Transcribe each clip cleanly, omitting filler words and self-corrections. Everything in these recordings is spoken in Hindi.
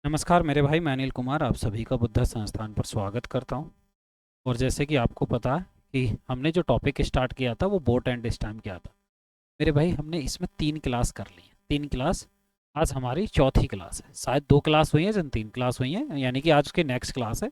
नमस्कार मेरे भाई, मैं अनिल कुमार आप सभी का बुद्धा संस्थान पर स्वागत करता हूं। और जैसे कि आपको पता है कि हमने जो टॉपिक स्टार्ट किया था वो बोट एंड स्टैम्प किया था। मेरे भाई, हमने इसमें 3 क्लास कर ली हैं। 3 क्लास। आज हमारी चौथी क्लास है। शायद 2 क्लास हुई हैं, जन 3 क्लास हुई हैं, यानी कि आज के नेक्स्ट क्लास है।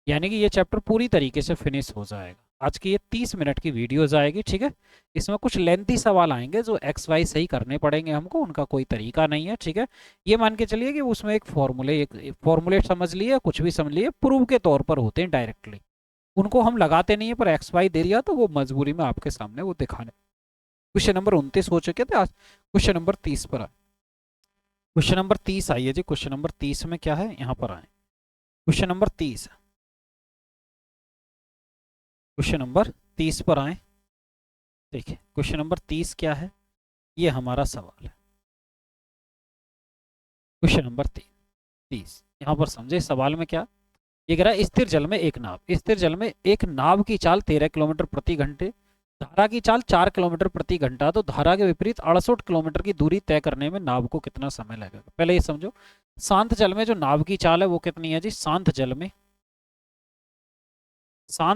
यानी कि ये चैप्टर पूरी तरीके से फिनिश हो जाएगा। आज की ये 30 मिनट की वीडियोज आएगी, ठीक है। इसमें कुछ लेंथी सवाल आएंगे जो एक्स वाई सही करने पड़ेंगे हमको, उनका कोई तरीका नहीं है, ठीक है। ये मान के चलिए कि उसमें एक फॉर्मूलेट समझ लिए, कुछ भी समझ लिए, प्रूव के तौर पर होते हैं डायरेक्टली। उनको हम लगाते नहीं है, पर एक्स वाई दे दिया तो वो मजबूरी में आपके सामने वो दिखाने। क्वेश्चन नंबर 29 हो चुके थे, आज क्वेश्चन नंबर 30 पर आए। क्वेश्चन नंबर 30 आइए जी। क्वेश्चन नंबर 30 में क्या है, यहाँ पर आए। Question number 30। क्वेश्चन नंबर 30 पर आए। देखिए क्वेश्चन नंबर 30 क्या है, ये हमारा सवाल है। क्वेश्चन नंबर 30 यहाँ पर समझे सवाल में क्या। ये कह रहा है, स्थिर जल में एक नाव की चाल 13 किलोमीटर प्रति घंटे, धारा की चाल 4 किलोमीटर प्रति घंटा, तो धारा के विपरीत 68 किलोमीटर की दूरी तय करने में नाव को कितना समय लगेगा। पहले ये समझो, शांत जल में जो नाव की चाल है वो कितनी है जी। शांत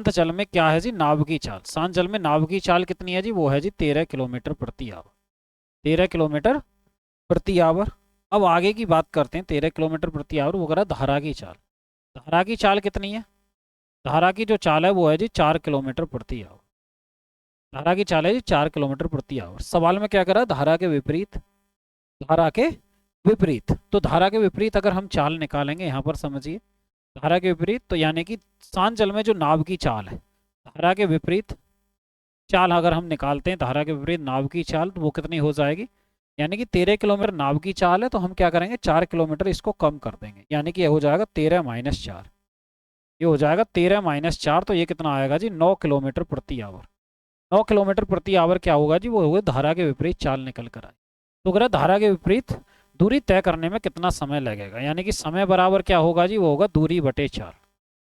जल में क्या है जी, नाव की चाल। शांत जल में नाव की चाल कितनी है जी, वो है जी 13 किलोमीटर प्रति आवर। 13 किलोमीटर प्रति आवर। अब आगे की बात करते हैं। 13 किलोमीटर प्रति आवर वो करा धारा की चाल। धारा की चाल कितनी है, धारा की जो चाल है वो है जी 4 किलोमीटर प्रति आवर। धारा की चाल है जी 4 किलोमीटर प्रति आवर। सवाल में क्या करा, धारा के विपरीत। धारा के विपरीत, तो धारा के विपरीत अगर हम चाल निकालेंगे, यहाँ पर समझिए, धारा के विपरीत तो यानी कि शांत जल में जो नाव की चाल है, धारा के विपरीत चाल अगर हम निकालते हैं, धारा के विपरीत नाव की चाल, तो वो कितनी हो जाएगी। यानी कि 13 किलोमीटर नाव की चाल है, तो हम क्या करेंगे, 4 किलोमीटर इसको कम कर देंगे, यानी कि ये हो जाएगा 13 - 4। ये हो जाएगा 13 - 4, तो ये कितना आएगा जी, 9 किलोमीटर प्रति आवर। 9 किलोमीटर प्रति आवर क्या होगा जी, वो होगा धारा के विपरीत चाल निकल कर आए। तो अगर धारा के विपरीत दूरी तय करने में कितना समय लगेगा, यानी कि समय बराबर क्या होगा जी, वो होगा दूरी बटे चाल।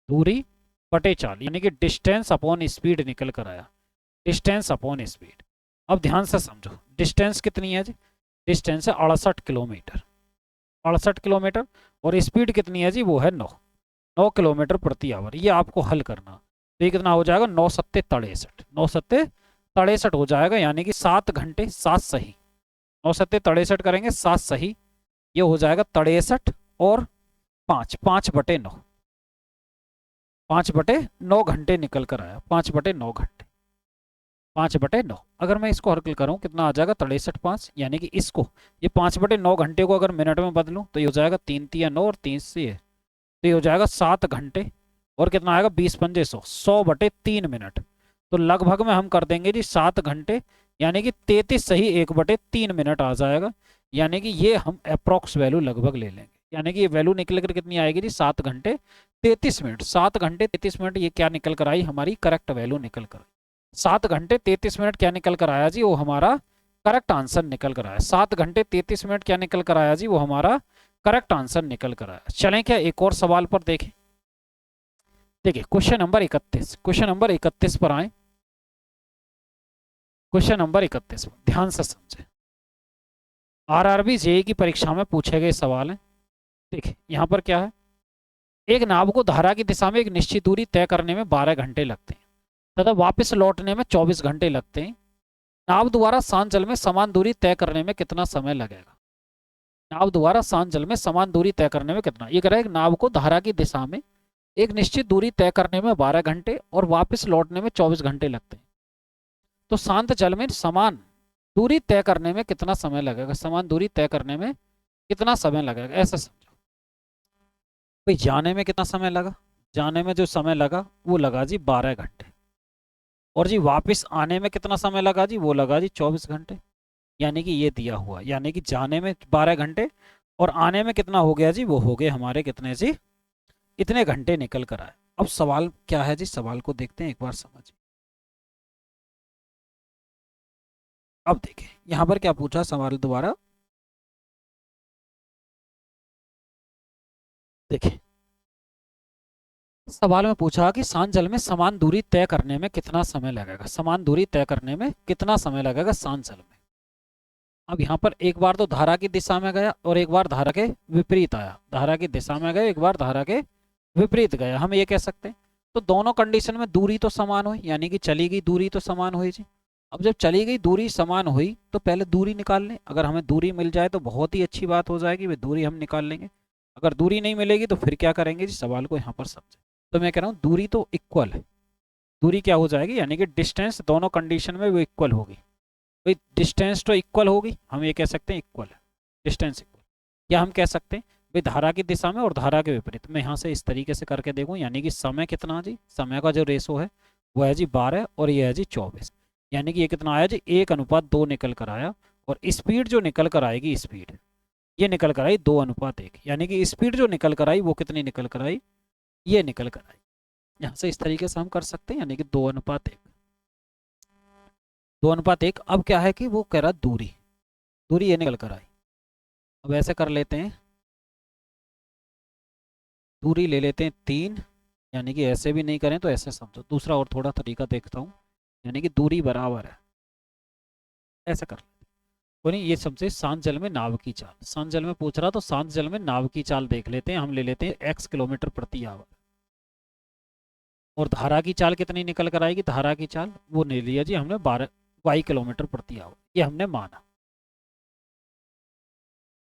दूरी बटे चाल यानी कि डिस्टेंस अपॉन स्पीड निकल कर आया। Distance upon speed. अब ध्यान से समझो, डिस्टेंस कितनी है जी, डिस्टेंस है 68 किलोमीटर। 68 किलोमीटर। और स्पीड कितनी है जी, वो है 9 किलोमीटर प्रति आवर। ये आपको हल करना। तो ये कितना हो जाएगा, 9 × 7 = 63। 9 × 7 = 63 हो जाएगा, यानी कि 7 घंटे 7 सही। 9 × 7 = 63 करेंगे, 7 सही। ये हो जाएगा 63 और 5 5/9। 5/9 घंटे निकल कर आया। 5/9 घंटे। 5/9। अगर मैं इसको हल करूँ कितना आ जाएगा, 63 5, यानी कि इसको, ये 5/9 घंटे को अगर मिनट में बदलूँ तो ये हो जाएगा 3 × 3 = 9 और 3 से ये, तो ये हो जाएगा 7 घंटे। और कितना आएगा, 20 × 5 = 100। 100/3 मिनट। तो लगभग में हम कर देंगे जी 7 घंटे, यानी कि 33 सही 1/3 मिनट आ जाएगा। यानी कि ये हम अप्रोक्स वैल्यू लगभग ले लेंगे, यानी कि ये वैल्यू निकल कर कितनी आएगी जी, 7 घंटे 33 मिनट। 7 घंटे 33 मिनट ये क्या निकल कर आई, हमारी करेक्ट वैल्यू निकल कर। 7 घंटे 33 मिनट क्या निकल कर आया जी, वो हमारा करेक्ट आंसर निकल कर आया। 7 घंटे 33 मिनट क्या निकल कर आया जी, वो हमारा करेक्ट आंसर निकल कर आया। चलें क्या एक और सवाल पर देखें। देखिए क्वेश्चन नंबर 31। क्वेश्चन नंबर 31 पर आए। क्वेश्चन नंबर 31 ध्यान से समझें। आरआरबी जेई की परीक्षा में पूछे गए सवाल हैं। देखिए यहाँ पर क्या है, एक नाव को धारा की दिशा में एक निश्चित दूरी तय करने में 12 घंटे लगते हैं तथा वापस लौटने में 24 घंटे लगते हैं। नाव द्वारा शांत जल में समान दूरी तय करने में कितना समय लगेगा। नाव द्वारा शांत जल में समान दूरी तय करने में कितना, ये कह रहा है एक नाव को धारा की दिशा में एक निश्चित दूरी तय करने में 12 घंटे और वापस लौटने में 24 घंटे लगते हैं। तो शांत जल में समान दूरी तय करने में कितना समय लगेगा, समान दूरी तय करने में कितना समय लगेगा, ऐसा समझो। भाई जाने में कितना समय लगा, जाने में जो समय लगा वो लगा जी 12 घंटे। और जी वापस आने में कितना समय लगा जी, वो लगा जी 24 घंटे। यानी कि ये दिया हुआ, यानी कि जाने में 12 घंटे और आने में कितना हो गया जी, वो हो गए हमारे कितने जी, इतने घंटे निकल कर आए। अब सवाल क्या है जी, सवाल को देखते हैं एक बार, समझिए। अब देखिए यहाँ पर क्या पूछा सवाल दोबारा। देखिए सवाल में पूछा कि शांत जल में समान दूरी तय करने में कितना समय लगेगा, समान दूरी तय करने में कितना समय लगेगा शांत जल में। अब यहाँ पर एक बार तो धारा की दिशा में गया और एक बार धारा के विपरीत आया, धारा की दिशा में गया एक बार धारा के विपरीत गया, हम ये कह सकते हैं। तो दोनों कंडीशन में दूरी तो समान हुई, यानी कि चली गई दूरी तो समान हुई जी। अब जब चली गई दूरी समान हुई तो पहले दूरी निकाल लें, अगर हमें दूरी मिल जाए तो बहुत ही अच्छी बात हो जाएगी, वे दूरी हम निकाल लेंगे। अगर दूरी नहीं मिलेगी तो फिर क्या करेंगे जी, सवाल को यहाँ पर समझें। तो मैं कह रहा हूँ दूरी तो इक्वल है, दूरी क्या हो जाएगी, यानी कि डिस्टेंस दोनों कंडीशन में वो इक्वल होगी। भाई डिस्टेंस तो इक्वल होगी, हम ये कह सकते हैं इक्वल है, डिस्टेंस इक्वल। या हम कह सकते हैं भाई धारा की दिशा में और धारा के विपरीत। मैं यहाँ से इस तरीके से करके देखूँ, यानी कि समय कितना जी, समय का जो रेशो है वो है जी 12 और ये है जी 24, यानी कि ये कितना आया जी 1:2 निकल कर आया। और स्पीड जो निकल कर आएगी, स्पीड ये निकल कर आई 2:1, यानी कि स्पीड जो निकल कर आई वो कितनी निकल कर आई, ये निकल कर आई। यहाँ से इस तरीके से हम कर सकते हैं, यानी कि 2:1, 2:1। अब क्या है कि वो कह रहा दूरी, दूरी ये निकल कर आई। अब ऐसे कर लेते हैं, दूरी ले लेते हैं 3, यानी कि ऐसे भी नहीं करें तो ऐसे समझो, दूसरा और थोड़ा तरीका देखता हूँ, यानी कि दूरी बराबर है, ऐसा कर लेते हैं। कोई नहीं, ये समझे शांत जल में नाव की चाल, शांत जल में पूछ रहा तो शांत जल में नाव की चाल देख लेते हैं। हम ले लेते हैं x किलोमीटर प्रति आवर, और धारा की चाल कितनी निकल कर आएगी, धारा की चाल वो ले लिया जी हमने 12 y किलोमीटर प्रति आवर, ये हमने माना,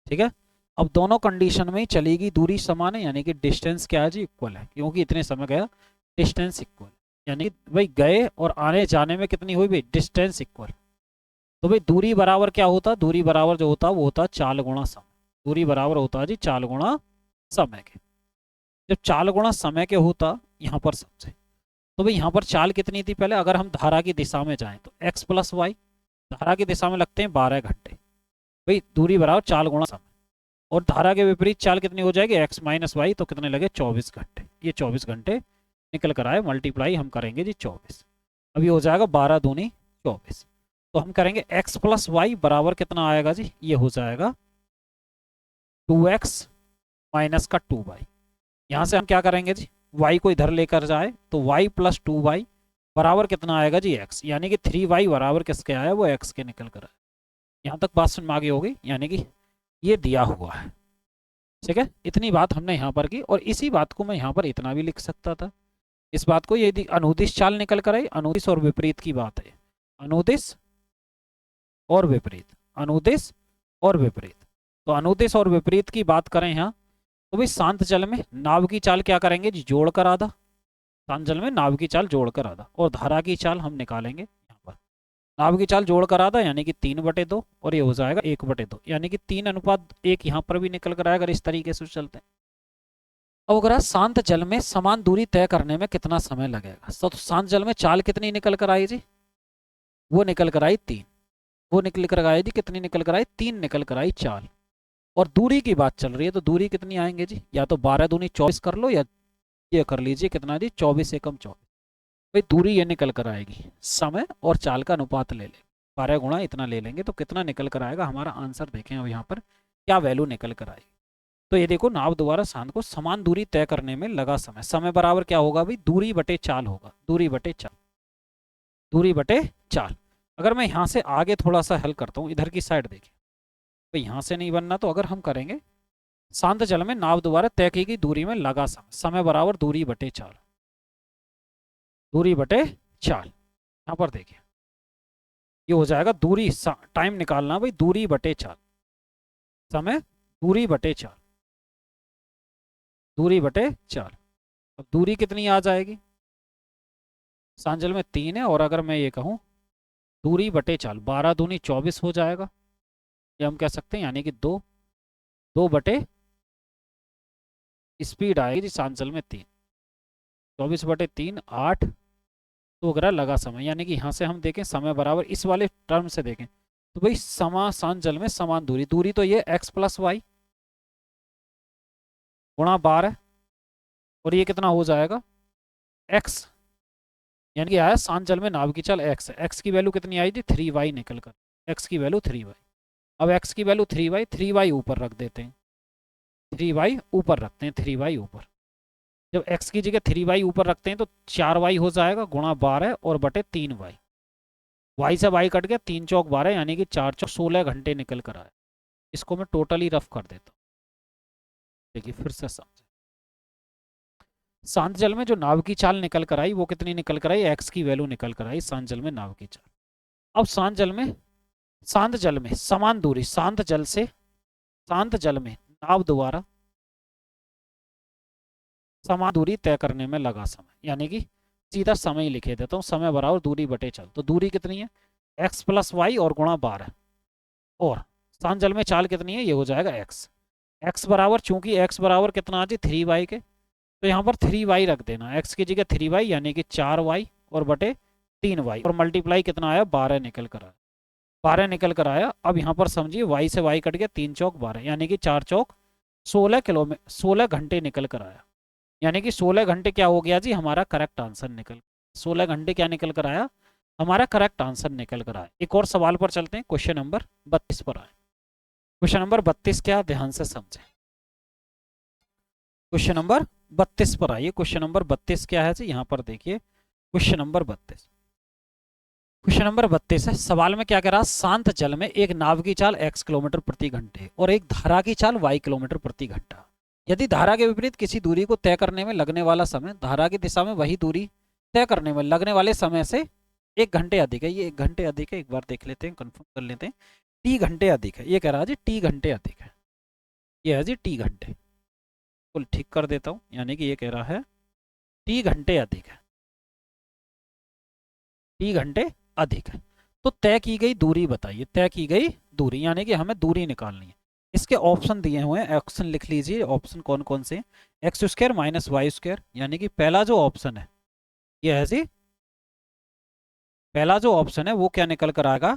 ठीक है। अब दोनों कंडीशन में चलेगी दूरी समान है, यानी कि डिस्टेंस क्या है जी, इक्वल है, क्योंकि इतने समय गया डिस्टेंस इक्वल, यानी भाई गए और आने जाने में कितनी हुई भाई, डिस्टेंस इक्वल। तो भाई दूरी बराबर क्या होता, दूरी बराबर जो होता वो होता चाल गुणा समय, दूरी बराबर होता है जी चाल गुणा समय के। जब चाल गुणा समय के होता, यहाँ पर समझे तो भाई यहाँ पर चाल कितनी थी पहले, अगर हम धारा की दिशा में जाएं तो x + y, धारा की दिशा में लगते हैं 12 घंटे, भाई दूरी बराबर चाल गुणा समय। और धारा के विपरीत चाल कितनी हो जाएगी, x - y, तो कितने लगे 24 घंटे, ये 24 घंटे निकल कर आए, मल्टीप्लाई हम करेंगे जी 24, अब ये हो जाएगा 12 दूनी 24। तो हम करेंगे x + y बराबर कितना आएगा जी, ये हो जाएगा 2x - 2y। यहाँ से हम क्या करेंगे जी, y को इधर लेकर जाए तो y + 2y बराबर कितना आएगा जी x, यानी कि 3y बराबर किसके आया, वो x के निकल कर आया। यहाँ तक बात समझ में आ गई होगी, यानी कि ये दिया हुआ है, ठीक है। इतनी बात हमने यहाँ पर की, और इसी बात को मैं यहाँ पर इतना भी लिख सकता था, इस बात को, यदि अनुदिश चाल निकल कर आई, अनुदिश और विपरीत की बात है, अनुदिश और विपरीत, अनुदिश और विपरीत। तो अनुदिश और विपरीत की बात करें यहाँ, तो भाई शांत जल में नाव की चाल क्या करेंगे जी, जोड़कर आधा, शांत जल में नाव की चाल जोड़कर आधा, और धारा की चाल हम निकालेंगे यहाँ पर, नाव की चाल जोड़कर आधा यानी कि 3/2, और ये हो जाएगा 1/2, यानी कि 3:1 यहाँ पर भी निकल कर आएगा, अगर इस तरीके से चलते हैं। अब अगर शांत जल में समान दूरी तय करने में कितना समय लगेगा, तो शांत जल में चाल कितनी निकल कर आई जी, वो निकल कर आई 3, वो निकल कर आई जी कितनी निकल कर आई, 3 निकल कर आई चाल। और दूरी की बात चल रही है तो दूरी कितनी आएंगे जी, या तो 12 दूनी 24 कर लो, या ये कर लीजिए कितना जी 24 एकम 24, भाई दूरी ये निकल कर आएगी, समय और चाल का अनुपात ले लें, 12 गुणा इतना ले लेंगे तो कितना निकल कर आएगा हमारा आंसर, देखें अब यहाँ पर क्या वैल्यू निकल कर आएगी। तो ये देखो, नाव द्वारा शांत को समान दूरी तय करने में लगा समय, समय बराबर क्या होगा भाई, दूरी बटे चाल होगा, दूरी बटे चाल, दूरी बटे चाल। अगर मैं यहाँ से आगे थोड़ा सा हल करता हूँ, इधर की साइड देखिए, तो यहाँ से नहीं बनना, तो अगर हम करेंगे शांत जल में नाव द्वारा तय की गई दूरी में लगा समय, समय बराबर दूरी बटे चाल, दूरी बटे चाल। यहाँ पर देखिए ये हो जाएगा दूरी, टाइम निकालना भाई, दूरी बटे चाल, समय दूरी बटे चाल, दूरी बटे चाल। अब दूरी कितनी आ जाएगी, शांत जल में 3 है, और अगर मैं ये कहूँ दूरी बटे चाल, 12 दूनी 24 हो जाएगा, ये हम कह सकते हैं, यानी कि 2 बटे स्पीड आएगी जी शांत जल में 3, 24/3 8, तो अगर लगा समय, यानी कि यहाँ से हम देखें समय बराबर इस वाले टर्म से देखें तो भाई शांत जल में समान दूरी, दूरी तो ये x + y गुणा 12, और ये कितना हो जाएगा x, यानी कि आया शांत जल में नाव की चाल x है, x की वैल्यू कितनी आई थी 3y निकल कर, x की वैल्यू 3y। अब x की वैल्यू 3y, 3y ऊपर रख देते हैं, 3y ऊपर रखते हैं, 3y ऊपर, जब x की जगह 3y ऊपर रखते हैं तो 4y हो जाएगा गुणा 12 और बटे 3y, वाई से वाई कट गया, 3 चौक 12 यानी कि 4 चौक 16 घंटे निकल कर आए। इसको मैं टोटली रफ कर देता हूँ, देखिए फिर से समझे। शांत जल में जो नाव की चाल निकल कर आई वो कितनी निकल कर आई, एक्स की वैल्यू निकल कर आई शांत जल में नाव की चाल। अब शांत जल में समान दूरी, शांत जल में नाव द्वारा समान दूरी तय करने में लगा समय, यानी कि सीधा समय ही लिखे देता हूँ, समय बराबर दूरी बटे चल। तो दूरी कितनी है, x प्लस वाई और गुणा 12, और शांत जल में चाल कितनी है, ये हो जाएगा x बराबर, चूंकि x बराबर कितना आ जाए 3y के, तो यहाँ पर 3y रख देना, x की जगह 3y यानी कि 4y और बटे 3y, और मल्टीप्लाई कितना आया 12 निकल कर आया, 12 निकल कर आया। अब यहाँ पर समझिए y से y कट गया, 3 चौक 12 यानी कि 4 चौक 16 घंटे निकल कर आया, यानी कि 16 घंटे क्या हो गया जी, हमारा करेक्ट आंसर निकल, 16 घंटे क्या निकल कर आया, हमारा करेक्ट आंसर निकल कर आया। एक और सवाल पर चलते हैं, क्वेश्चन नंबर 32 पर आए। क्वेश्चन नंबर 32 क्या, ध्यान से समझें। क्वेश्चन नंबर 32 पर आइए। क्वेश्चन नंबर 32 क्या है जी, यहाँ पर देखिए क्वेश्चन नंबर 32। क्वेश्चन नंबर 32 है, सवाल में क्या कह रहा, शांत जल में एक नाव की चाल x किलोमीटर प्रति घंटे और एक धारा की चाल y किलोमीटर प्रति घंटा। यदि धारा के विपरीत किसी दूरी को तय करने में लगने वाला समय धारा की दिशा में वही दूरी तय करने में लगने वाले समय से 1 घंटे अधिक है, ये 1 घंटे अधिक है, एक बार देख लेते हैं, कंफर्म कर लेते हैं, t घंटे अधिक है, ये कह रहा है जी t घंटे अधिक है, ये है जी t घंटे, कुल ठीक कर देता हूँ, यानी कि ये कह रहा है t घंटे अधिक है, t घंटे अधिक है। तो तय की गई दूरी बताइए, तय की गई दूरी यानी कि हमें दूरी निकालनी है। इसके ऑप्शन दिए हुए हैं, ऑप्शन लिख लीजिए, ऑप्शन कौन कौन से, x square minus y square, यानी कि पहला जो ऑप्शन है ये है जी, पहला जो ऑप्शन है वो क्या निकल कर आएगा,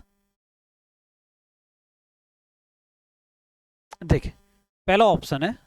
देखिए पहला ऑप्शन है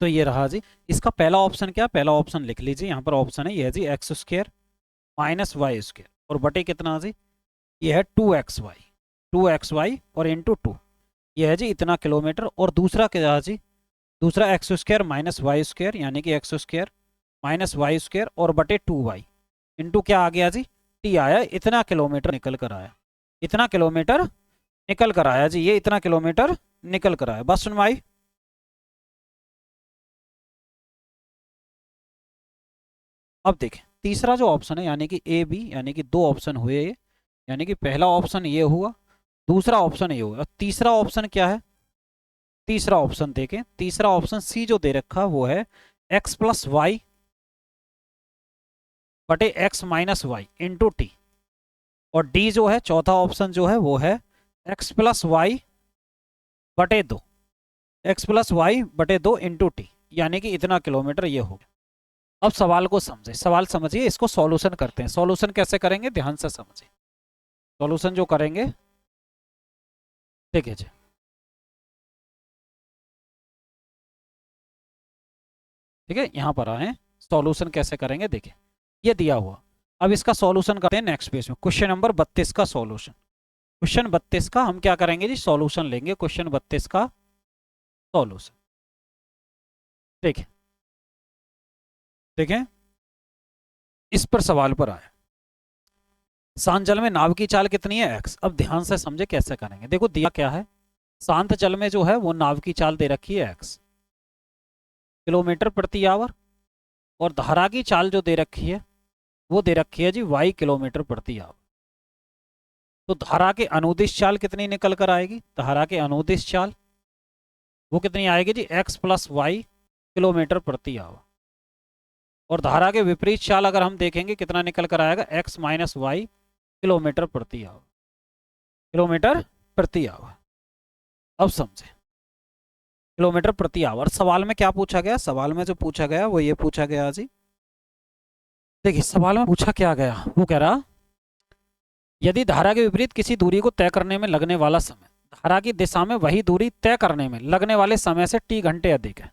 तो ये रहा जी, इसका पहला ऑप्शन क्या, पहला ऑप्शन लिख लीजिए, यहाँ पर ऑप्शन है ये है जी x square minus y square और बटे कितना जी, ये है 2xy और इंटू 2, ये है जी इतना किलोमीटर, और दूसरा क्या है जी, दूसरा x square minus y square यानी कि x square minus y square और बटे 2y इंटू क्या आ गया जी, टी आया, इतना किलोमीटर निकल कर आया, इतना किलोमीटर निकल कर आया जी, ये इतना किलोमीटर निकल कर आया, बस सुन भाई। अब देखें तीसरा जो ऑप्शन है यानी कि ए बी, यानी कि 2 ऑप्शन हुए ये, यानी कि पहला ऑप्शन ये हुआ, दूसरा ऑप्शन ये हुआ, और तीसरा ऑप्शन क्या है, तीसरा ऑप्शन देखें, तीसरा ऑप्शन सी जो दे रखा वो है एक्स प्लस वाई बटे x minus y into T, और डी जो है चौथा ऑप्शन जो है वो है एक्स प्लस वाई बटे 2, एक्स प्लस वाई बटे 2 इंटू टी, यानी कि इतना किलोमीटर ये हो गया। अब सवाल को समझे, सवाल समझिए, इसको सॉल्यूशन करते हैं। सॉल्यूशन कैसे करेंगे, ध्यान से समझिए, सॉल्यूशन जो करेंगे, ठीक है जी, ठीक है, यहाँ पर आए, सॉल्यूशन कैसे करेंगे, देखिए ये दिया हुआ, अब इसका सॉल्यूशन करते हैं नेक्स्ट पेज में, क्वेश्चन नंबर 32 का सॉल्यूशन। क्वेश्चन 32 का हम क्या करेंगे जी, सॉल्यूशन लेंगे, क्वेश्चन 32 का सॉल्यूशन, ठीक है, ठीक है, इस पर सवाल पर आए, शांत जल में नाव की चाल कितनी है x। अब ध्यान से समझे कैसे करेंगे, देखो दिया क्या है, शांत जल में जो है वो नाव की चाल दे रखी है x किलोमीटर प्रति आवर, और धारा की चाल जो दे रखी है वो दे रखी है जी y किलोमीटर प्रति आवर। तो धारा के अनुदिश चाल कितनी निकल कर आएगी, धारा के अनुदिश चाल वो कितनी आएगी जी, x प्लस वाई किलोमीटर प्रति आवर, और धारा के विपरीत चाल अगर हम देखेंगे कितना निकल कर आएगा, x माइनस वाई किलोमीटर प्रति आवर, किलोमीटर प्रति आवर। अब समझे, किलोमीटर प्रति आवर। सवाल में क्या पूछा गया, सवाल में जो पूछा गया वो ये पूछा गया जी, देखिए सवाल में पूछा क्या गया, वो कह रहा यदि धारा के विपरीत किसी दूरी को तय करने में लगने वाला समय धारा की दिशा में वही दूरी तय करने में लगने वाले समय से t घंटे अधिक है,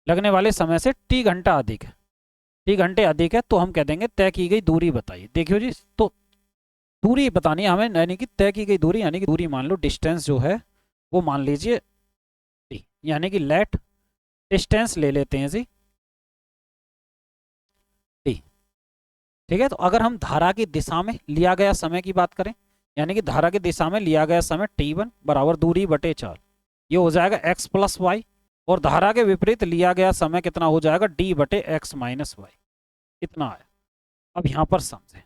लगने वाले समय से t घंटा अधिक है, t घंटे अधिक है, तो हम कह देंगे तय की गई दूरी बताइए। देखियो जी, तो दूरी बतानी है हमें, यानी कि तय की गई दूरी, यानी कि दूरी मान लो डिस्टेंस जो है वो मान लीजिए t, यानी कि लेट डिस्टेंस ले लेते हैं जी t, ठीक है। तो अगर हम धारा की दिशा में लिया गया समय की बात करें, यानी कि धारा की दिशा में लिया गया समय t1 बराबर दूरी बटे 4, ये हो जाएगा x प्लस वाई, और धारा के विपरीत लिया गया समय कितना हो जाएगा, d बटे x माइनस वाई, इतना है। अब यहाँ पर समझे,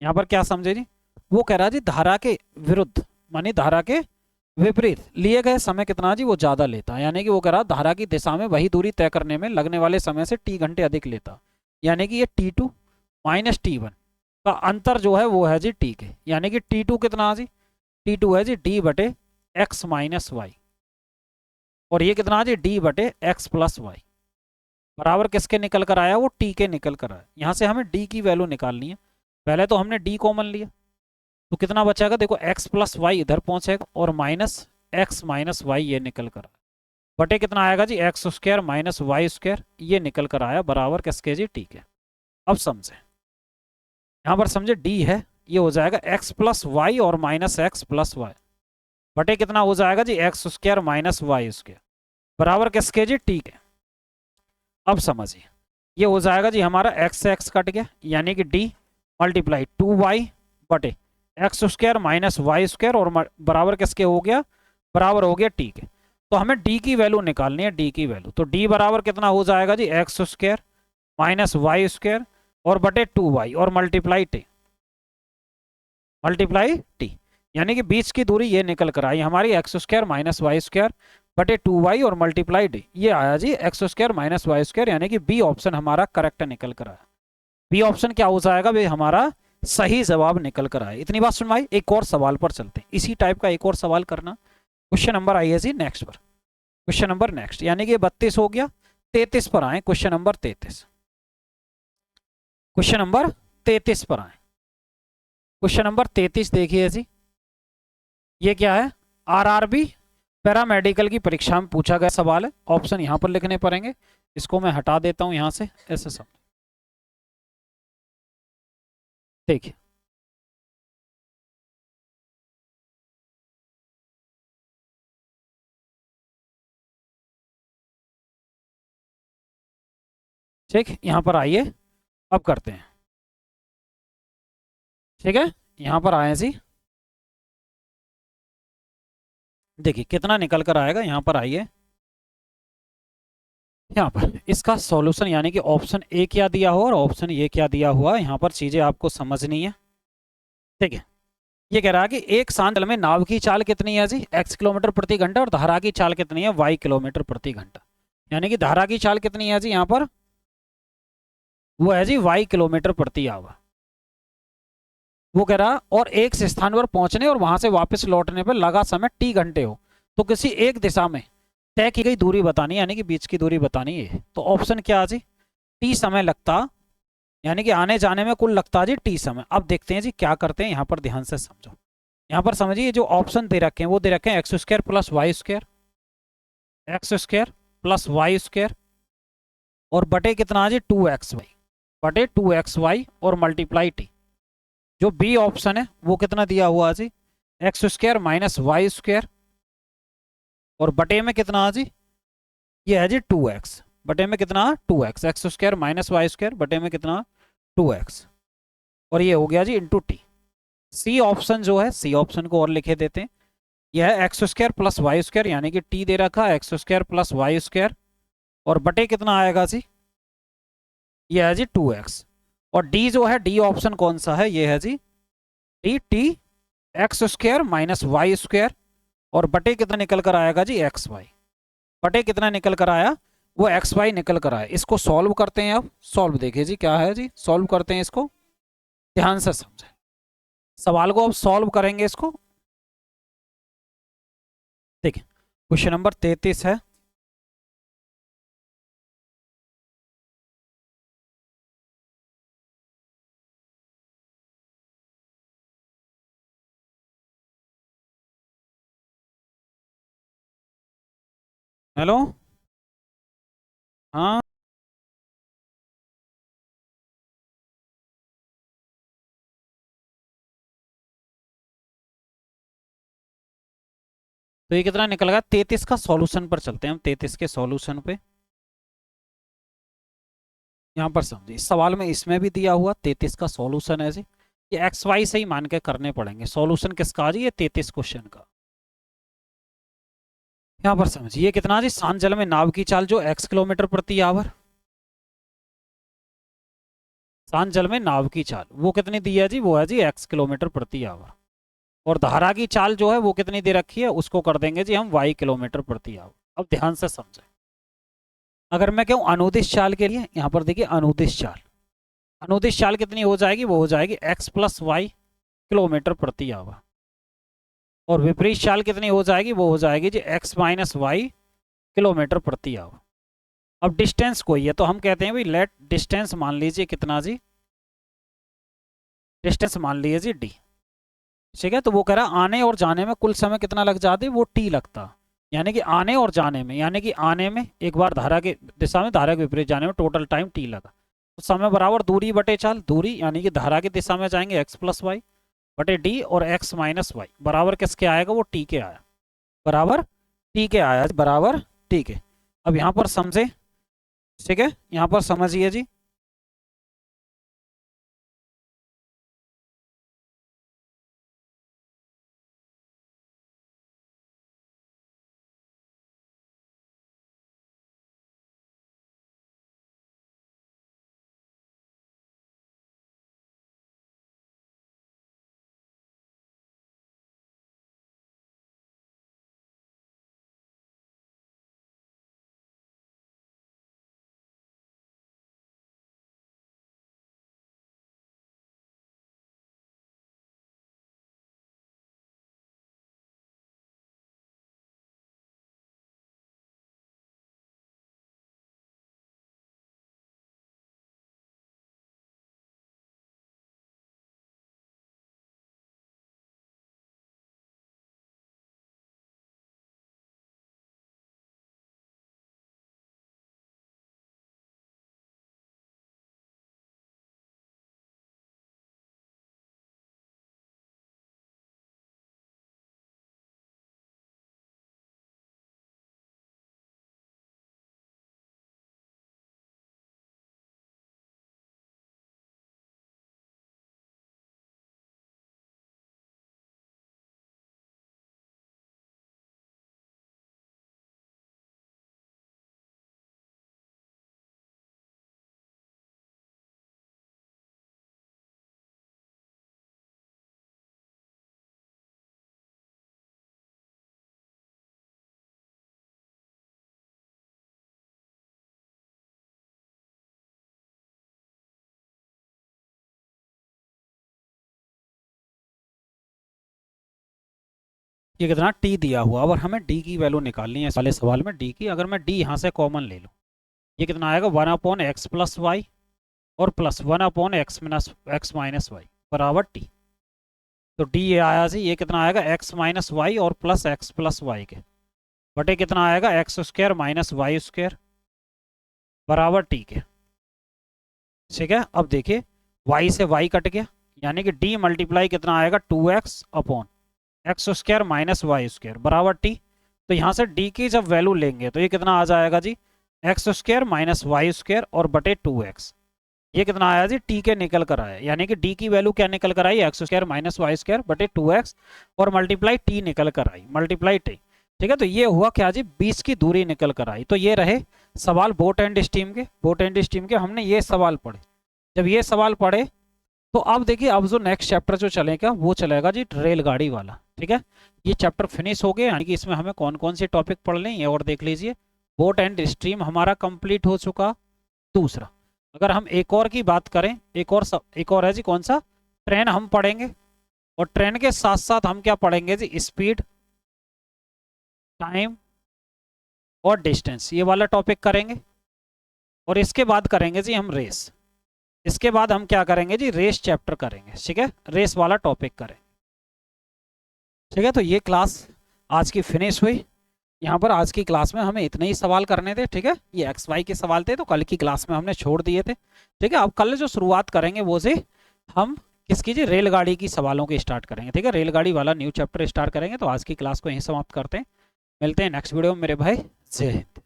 यहाँ पर क्या समझे जी, वो कह रहा जी धारा के विरुद्ध मानी धारा के विपरीत लिए गए समय कितना जी, वो ज्यादा लेता है, यानी कि वो कह रहा धारा की दिशा में वही दूरी तय करने में लगने वाले समय से t घंटे अधिक लेता, यानी कि ये t2 माइनस t1 का अंतर जो है वो है जी t के, यानी कि t2 कितना जी, t2 है जी d बटे x माइनस वाई, और ये कितना जी d बटे x प्लस वाई, बराबर किसके निकल कर आया, वो t के निकल कर आया। यहाँ से हमें d की वैल्यू निकालनी है, पहले तो हमने d कॉमन लिया, तो कितना बचेगा, देखो x प्लस वाई इधर पहुंचेगा और माइनस x माइनस वाई ये निकल कर आया, बटे कितना आएगा जी x square minus y square, ये निकल कर आया बराबर किसके जी t के। अब समझे, यहाँ पर समझे d है, ये हो जाएगा x प्लस वाई और माइनस एक्स प्लस वाई, बटे कितना हो जाएगा जी x square minus y square, बराबर किसके जी t के। अब समझिए, ये हो जाएगा जी हमारा x से x कट गया, यानी कि d मल्टीप्लाई 2y बटे x square minus y square, और बराबर किसके हो गया, बराबर हो गया t के। तो हमें d की वैल्यू निकालनी है, d की वैल्यू, तो d बराबर कितना हो जाएगा जी x square minus y square और बटे 2y और मल्टीप्लाई t, यानी कि बीच की दूरी ये निकल कर आई हमारी x square minus y square बटे 2y और मल्टीप्लाई डी, ये आया जी x square minus y square, यानी कि बी ऑप्शन हमारा करेक्ट निकल कर आया। बी ऑप्शन क्या हो जाएगा भाई, हमारा सही जवाब निकल कर आया। इतनी बात सुनवाई, एक और सवाल पर चलते हैं, इसी टाइप का एक और सवाल करना। क्वेश्चन नंबर आइए जी नेक्स्ट पर, क्वेश्चन नंबर नेक्स्ट, यानी कि 32 हो गया, 33 पर आए, क्वेश्चन नंबर 33, क्वेश्चन नंबर 33 पर आए। क्वेश्चन नंबर 33 देखिए जी, ये क्या है, आरआरबी पैरामेडिकल की परीक्षा में पूछा गया सवाल है, ऑप्शन यहां पर लिखने पड़ेंगे, इसको मैं हटा देता हूं यहां से, ऐसे सब देखिए। ठीक, यहां पर आइए, अब करते हैं, ठीक है, यहां पर आए जी, देखिए कितना निकल कर आएगा, यहां पर आइए, यहाँ पर इसका सॉल्यूशन, यानी कि ऑप्शन ए क्या दिया हुआ और ऑप्शन ए क्या दिया हुआ, यहाँ पर चीजें आपको समझनी है, ठीक है। ये कह रहा है कि एक शांत जल में नाव की चाल कितनी है जी, x किलोमीटर प्रति घंटा, और धारा की चाल कितनी है, y किलोमीटर प्रति घंटा, यानी कि धारा की चाल कितनी है जी यहाँ पर, वो है जी y किलोमीटर प्रति आवर। वो कह रहा और एक स्थान पर पहुंचने और वहां से वापस लौटने पर लगा समय t घंटे हो, तो किसी एक दिशा में तय की गई दूरी बतानी, यानी कि बीच की दूरी बतानी है। तो ऑप्शन क्या है जी, t समय लगता, यानी कि आने जाने में कुल लगता जी t समय। अब देखते हैं जी क्या करते हैं, यहाँ पर ध्यान से समझो, यहाँ पर समझिए जो ऑप्शन दे रखे हैं वो दे रखे हैं x square plus y square, x square plus y square, और बटे कितना जी 2xy बटे 2xy और मल्टीप्लाई t। जो बी ऑप्शन है वो कितना दिया हुआ जी, x square minus y square, और बटे में कितना जी, ये है जी 2x, बटे में कितना 2x, x square minus y square बटे में कितना 2x, और ये हो गया जी इंटू टी। सी ऑप्शन जो है, सी ऑप्शन को और लिखे देते हैं, यह है x square plus y square, यानी कि टी दे रखा है x square plus y square, और बटे कितना आएगा जी, यह है जी 2x, और डी जो है, डी ऑप्शन कौन सा है, ये है जी D T x square minus y square, और बटे कितना निकल कर आएगा जी एक्स वाई, बटे कितना निकल कर आया वो एक्स वाई निकल कर आए। इसको सॉल्व करते हैं। अब सॉल्व देखिए जी क्या है जी, सॉल्व करते हैं इसको, ध्यान से समझें सवाल को। अब सॉल्व करेंगे इसको। देखिए क्वेश्चन नंबर 33 है। हेलो, हाँ तो ये कितना निकल गया 33 का सॉल्यूशन पर चलते हैं हम, 33 के सॉल्यूशन पे। यहाँ पर समझिए इस सवाल में इसमें भी दिया हुआ 33 का सॉल्यूशन है जी। ये एक्स वाई से ही मान के करने पड़ेंगे। सॉल्यूशन किसका जी, ये 33 क्वेश्चन का। यहाँ पर समझिए ये कितना जी, शांत जल में नाव की चाल जो x किलोमीटर प्रति आवर, शांत जल में नाव की चाल वो कितनी दी है जी, वो है जी x किलोमीटर प्रति आवर। और धारा की चाल जो है वो कितनी दे रखी है, उसको कर देंगे जी हम y किलोमीटर प्रति आवर। अब ध्यान से समझें, अगर मैं कहूँ अनुदिश चाल के लिए, यहाँ पर देखिए अनुदिश चाल, अनुदिश चाल कितनी हो जाएगी, वो हो जाएगी x प्लस वाई किलोमीटर प्रति आवर। और विपरीत चाल कितनी हो जाएगी, वो हो जाएगी जी x माइनस वाई किलोमीटर प्रति आवर। अब डिस्टेंस कोई है तो हम कहते हैं भाई लेट डिस्टेंस मान लीजिए कितना जी, डिस्टेंस मान लीजिए जी डी। ठीक है, तो वो कह रहा आने और जाने में कुल समय कितना लग जाती, वो टी लगता। यानी कि आने और जाने में, यानी कि आने में एक बार धारा के दिशा में, धारा के विपरीत जाने में टोटल टाइम टी लगा। तो समय बराबर दूरी बटे चाल, दूरी यानी कि धारा की दिशा में जाएंगे एक्स प्लस वाई बटे डी, और एक्स माइनस वाई बराबर किसके आएगा, वो टी के आया, बराबर टी के आया, बराबर टी के। अब यहाँ पर समझे, ठीक है, यहाँ पर समझिए जी। ये कितना टी दिया हुआ, और हमें डी की वैल्यू निकालनी है इस वाले सवाल में। डी की अगर मैं डी यहाँ से कॉमन ले लूँ, ये कितना आएगा 1/x+y और प्लस 1/x माइनस वाई बराबर टी। तो डी ये आया जी, ये कितना आएगा x माइनस वाई और प्लस एक्स प्लस वाई के बटे कितना आएगा x square minus y square बराबर टी के। ठीक है, अब देखिए y से y कट गया, यानी कि d मल्टीप्लाई कितना आएगा 2x upon x square minus y square बराबर टी। तो यहाँ से d की जब वैल्यू लेंगे तो ये कितना आ जाएगा जी, x square minus y square और बटे 2x। ये कितना आया जी, टी के निकल कर आया, यानी कि डी की वैल्यू क्या निकल कर आई, x square minus y square बटे 2x और मल्टीप्लाई टी निकल कर आई, मल्टीप्लाई टी। ठीक है, तो ये हुआ क्या जी, 20 की दूरी निकल कर आई। तो ये रहे सवाल बोट एंड स्टीम के। बोट एंड स्टीम के हमने ये सवाल पढ़े। जब ये सवाल पढ़े तो अब देखिए, अब जो नेक्स्ट चैप्टर जो चलेगा वो चलेगा जी रेलगाड़ी वाला। ठीक है, ये चैप्टर फिनिश हो गया, यानी कि इसमें हमें कौन कौन से टॉपिक पढ़ लें ये और देख लीजिए। बोट एंड स्ट्रीम हमारा कंप्लीट हो चुका। दूसरा, अगर हम एक और की बात करें, एक और है जी, कौन सा? ट्रेन हम पढ़ेंगे, और ट्रेन के साथ साथ हम क्या पढ़ेंगे जी? स्पीड, टाइम और डिस्टेंस, ये वाला टॉपिक करेंगे। और इसके बाद करेंगे जी हम रेस। इसके बाद हम क्या करेंगे जी? रेस चैप्टर करेंगे, ठीक है, रेस वाला टॉपिक करेंगे। ठीक है, तो ये क्लास आज की फिनिश हुई। यहाँ पर आज की क्लास में हमें इतने ही सवाल करने थे, ठीक है, ये एक्स वाई के सवाल थे, तो कल की क्लास में हमने छोड़ दिए थे। ठीक है, अब कल जो शुरुआत करेंगे वो से हम किसकी जी? रेलगाड़ी की सवालों की स्टार्ट करेंगे। ठीक है, रेलगाड़ी वाला न्यू चैप्टर स्टार्ट करेंगे। तो आज की क्लास को यहीं समाप्त करते हैं, मिलते हैं नेक्स्ट वीडियो में मेरे भाई। जय हिंद।